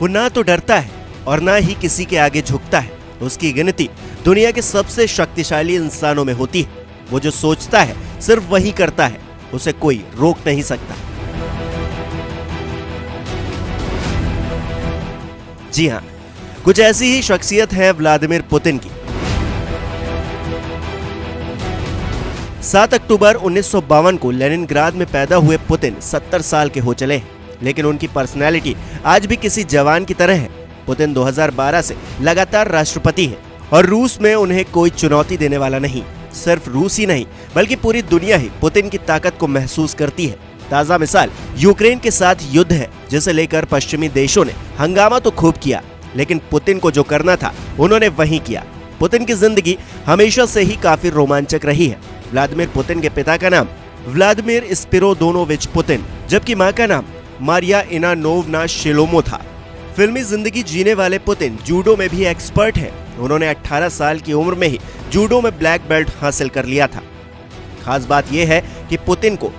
वो ना तो डरता है और ना ही किसी के आगे झुकता है। उसकी गिनती दुनिया के सबसे शक्तिशाली इंसानों में होती है। वो जो सोचता है सिर्फ वही करता है, उसे कोई रोक नहीं सकता। जी हाँ, कुछ ऐसी ही शख्सियत है व्लादिमीर पुतिन की। 7 अक्टूबर 1952 को लेनिनग्राद में पैदा हुए पुतिन 70 साल के हो चले हैं, लेकिन उनकी पर्सनैलिटी आज भी किसी जवान की तरह है। पुतिन 2012 से लगातार राष्ट्रपति हैं और रूस में उन्हें कोई चुनौती देने वाला नहीं। सिर्फ रूस ही नहीं बल्कि पूरी दुनिया ही पुतिन की ताकत को महसूस करती है। ताजा मिसाल यूक्रेन के साथ युद्ध है, जिसे लेकर पश्चिमी देशों ने हंगामा तो खूब किया, लेकिन पुतिन को जो करना था उन्होंने वही किया। पुतिन की जिंदगी हमेशा से ही काफी रोमांचक रही है। व्लादिमीर पुतिन के पिता का नाम व्लादिमीर स्पिरोदोनोविच पुतिन, जबकि मां का नाम मारिया इनानोवना शिलोमो था। फिल्मी जिंदगी जीने वाले पुतिन जूडो में भी एक्सपर्ट हैं। उन्होंने 18 साल की उम्र में ही जूडो में ब्लैक बेल्ट हासिल कर लिया था। खास बात यह है कि पुतिन को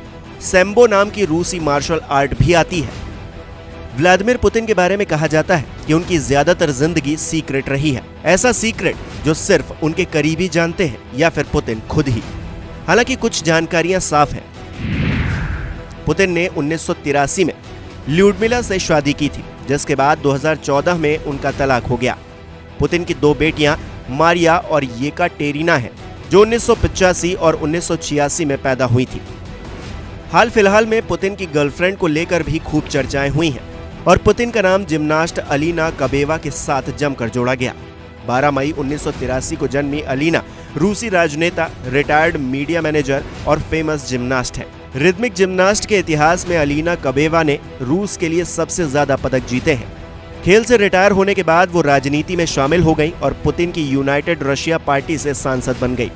सैम्बो नाम की रूसी मार्शल आर्ट भी आती है। व्लादिमीर पुतिन के बारे में कहा जाता है कि उनकी ज्यादातर जिंदगी सीक्रेट रही है। ऐसा सीक्रेट जो सिर्फ उनके करीबी जानते हैं या फिर पुतिन खुद ही। हालांकि कुछ जानकारियां साफ हैं। पुतिन ने 1983 में ल्यूडमिला से शादी की थी, जिसके बाद 2014 में उनका तलाक हो गया। पुतिन की 2 बेटियां मारिया और येकाटेरिना हैं, जो 1985 और 1986 में पैदा हुई थी। हाल फिलहाल में पुतिन की गर्लफ्रेंड को लेकर भी खूब चर्चाएं हुई हैं और पुतिन का नाम जिम्नास्ट अलीना कबेवा के साथ जमकर जोड़ा गया। 12 मई 1983 को जन्मी अलीना रूसी राजनेता, रिटायर्ड मीडिया मैनेजर और फेमस जिम्नास्ट है। रिदमिक जिम्नास्ट के इतिहास में अलीना कबेवा ने रूस के लिए सबसे ज्यादा पदक जीते हैं। खेल से रिटायर होने के बाद वो राजनीति में शामिल हो गई और पुतिन की यूनाइटेड रशिया पार्टी से सांसद बन गई।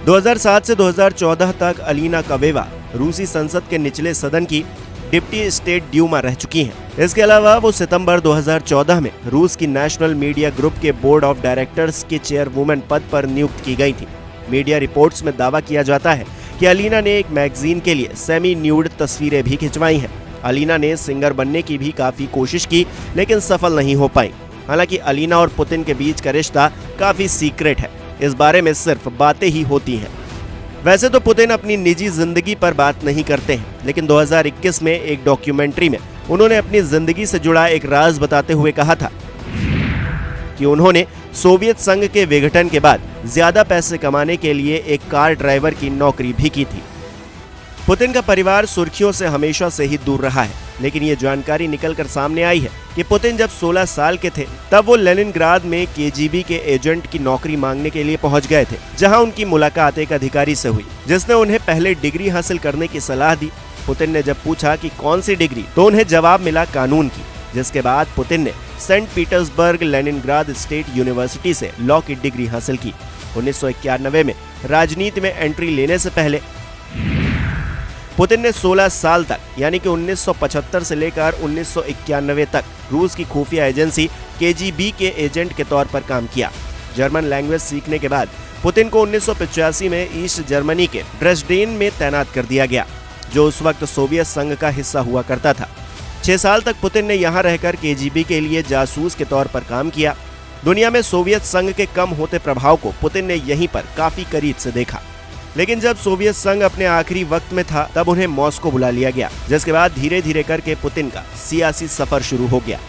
2007 से 2014 तक अलीना कबेवा रूसी संसद के निचले सदन की डिप्टी स्टेट ड्यूमा रह चुकी हैं। इसके अलावा वो सितंबर 2014 में रूस की नेशनल मीडिया ग्रुप के बोर्ड ऑफ डायरेक्टर्स के चेयरवुमन पद पर नियुक्त की गई थी। मीडिया रिपोर्ट्स में दावा किया जाता है कि अलीना ने एक मैगजीन के लिए सेमी न्यूड तस्वीरें भी खिंचवाई हैं। अलीना ने सिंगर बनने की भी काफी कोशिश की, लेकिन सफल नहीं हो पाई। हालांकि अलीना और पुतिन के बीच का रिश्ता काफी सीक्रेट है। इस बारे में सिर्फ बातें ही होती हैं। वैसे तो पुतिन अपनी निजी जिंदगी पर बात नहीं करते हैं, लेकिन 2021 में एक डॉक्यूमेंट्री में उन्होंने अपनी जिंदगी से जुड़ा एक राज बताते हुए कहा था कि उन्होंने सोवियत संघ के विघटन के बाद ज्यादा पैसे कमाने के लिए एक कार ड्राइवर की नौकरी भी की थी। पुतिन का परिवार सुर्खियों से हमेशा से ही दूर रहा है, लेकिन ये जानकारी निकलकर सामने आई है कि पुतिन जब 16 साल के थे तब वो लेनिनग्राद में केजीबी के एजेंट की नौकरी मांगने के लिए पहुंच गए थे, जहां उनकी मुलाकात एक अधिकारी से हुई, जिसने उन्हें पहले डिग्री हासिल करने की सलाह दी। पुतिन ने जब पूछा कि कौन सी डिग्री, तो उन्हें जवाब मिला कानून की, जिसके बाद पुतिन ने Saint Petersburg Leningrad state university से लॉ की डिग्री हासिल की। 1991 में राजनीति में एंट्री लेने से पहले पुतिन ने 16 साल तक यानी कि 1975 से लेकर 1991 तक रूस की खुफिया एजेंसी केजीबी के एजेंट के तौर पर काम किया। जर्मन लैंग्वेज सीखने के बाद पुतिन को 1985 में ईस्ट जर्मनी के ड्रेसडेन में तैनात कर दिया गया, जो उस वक्त सोवियत संघ का हिस्सा हुआ करता था। 6 साल तक पुतिन ने यहाँ रहकर केजीबी के लिए जासूस के तौर पर काम किया। दुनिया में सोवियत संघ के कम होते प्रभाव को पुतिन ने यहीं पर काफी करीब से देखा। लेकिन जब सोवियत संघ अपने आखिरी वक्त में था तब उन्हें मॉस्को बुला लिया गया, जिसके बाद धीरे धीरे करके पुतिन का सियासी सफर शुरू हो गया।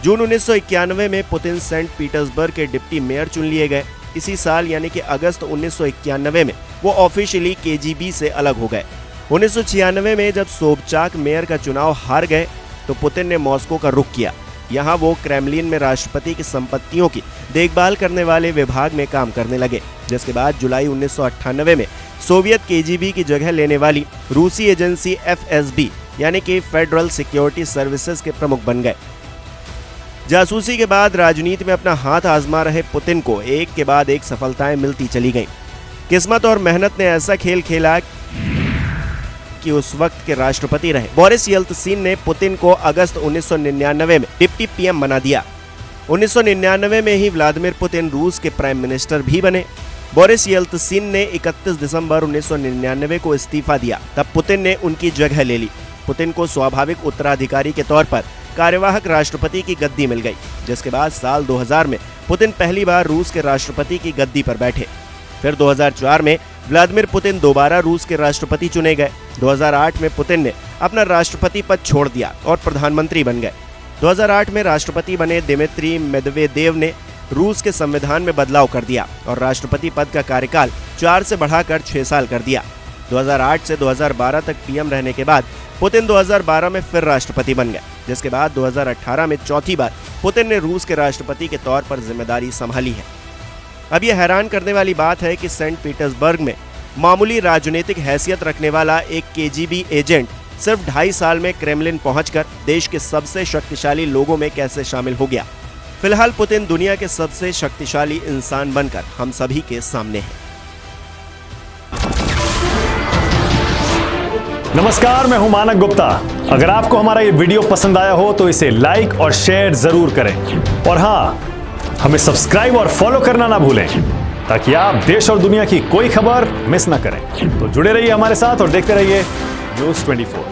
जून 1991 में पुतिन सेंट पीटर्सबर्ग के डिप्टी मेयर चुन लिए गए। इसी साल यानी कि अगस्त 1991 में वो ऑफिशियली केजीबी से अलग हो गए। 1996 में जब सोबचाक मेयर का चुनाव हार गए तो पुतिन ने मॉस्को का रुख किया। यहाँ वो क्रेमलिन में राष्ट्रपति की संपत्तियों की देखभाल करने वाले विभाग में काम करने लगे, जिसके बाद जुलाई 1998 में सोवियत केजीबी की जगह लेने वाली रूसी एजेंसी एफएसबी यानी कि फेडरल सिक्योरिटी सर्विसेज के प्रमुख बन गए। जासूसी के बाद राजनीति में अपना हाथ आजमा रहे पुतिन को एक के बाद एक सफलताएं मिलती चली गईं। किस्मत और मेहनत ने ऐसा खेल खेला कि उस वक्त के राष्ट्रपति रहे बोरिस येल्त्सिन ने पुतिन को अगस्त 1999 में डिप्टी पीएम बना दिया। 1999 में ही व्लादिमीर पुतिन रूस के प्राइम मिनिस्टर भी बने। बोरिस येल्त्सिन ने 31 दिसंबर 1999 को इस्तीफा दिया, तब पुतिन ने उनकी जगह ले ली। पुतिन को स्वाभाविक उत्तराधिकारी के तौर पर कार्यवाहक राष्ट्रपति की गद्दी मिल गई, जिसके बाद साल 2000 में पुतिन पहली बार रूस के राष्ट्रपति की गद्दी पर बैठे। फिर 2004 में व्लादिमीर पुतिन दोबारा रूस के राष्ट्रपति चुने गए। 2008 में पुतिन ने अपना राष्ट्रपति पद छोड़ दिया और प्रधानमंत्री बन गए। 2008 में राष्ट्रपति बने दिमित्री मेदवेदेव ने रूस के संविधान में बदलाव कर दिया और राष्ट्रपति पद का कार्यकाल 4 से बढ़ाकर 6 साल कर दिया। 2008 से 2012 तक पीएम रहने के बाद पुतिन 2012 में फिर राष्ट्रपति बन गए, जिसके बाद 2018 में चौथी बार पुतिन ने रूस के राष्ट्रपति के तौर पर जिम्मेदारी संभाली है। अब यह हैरान करने वाली बात है कि सेंट पीटर्सबर्ग में मामूली राजनीतिक हैसियत रखने वाला एक केजीबी एजेंट सिर्फ 2.5 साल में क्रेमलिन पहुंचकर देश के सबसे शक्तिशाली लोगों में कैसे शामिल हो गया। फिलहाल पुतिन दुनिया के सबसे शक्तिशाली इंसान बनकर हम सभी के सामने है। नमस्कार, मैं हूं मानक गुप्ता। अगर आपको हमारा ये वीडियो पसंद आया हो तो इसे लाइक और शेयर जरूर करें और हाँ, हमें सब्सक्राइब और फॉलो करना ना भूलें ताकि आप देश और दुनिया की कोई खबर मिस ना करें। तो जुड़े रहिए हमारे साथ और देखते रहिए न्यूज़ 24।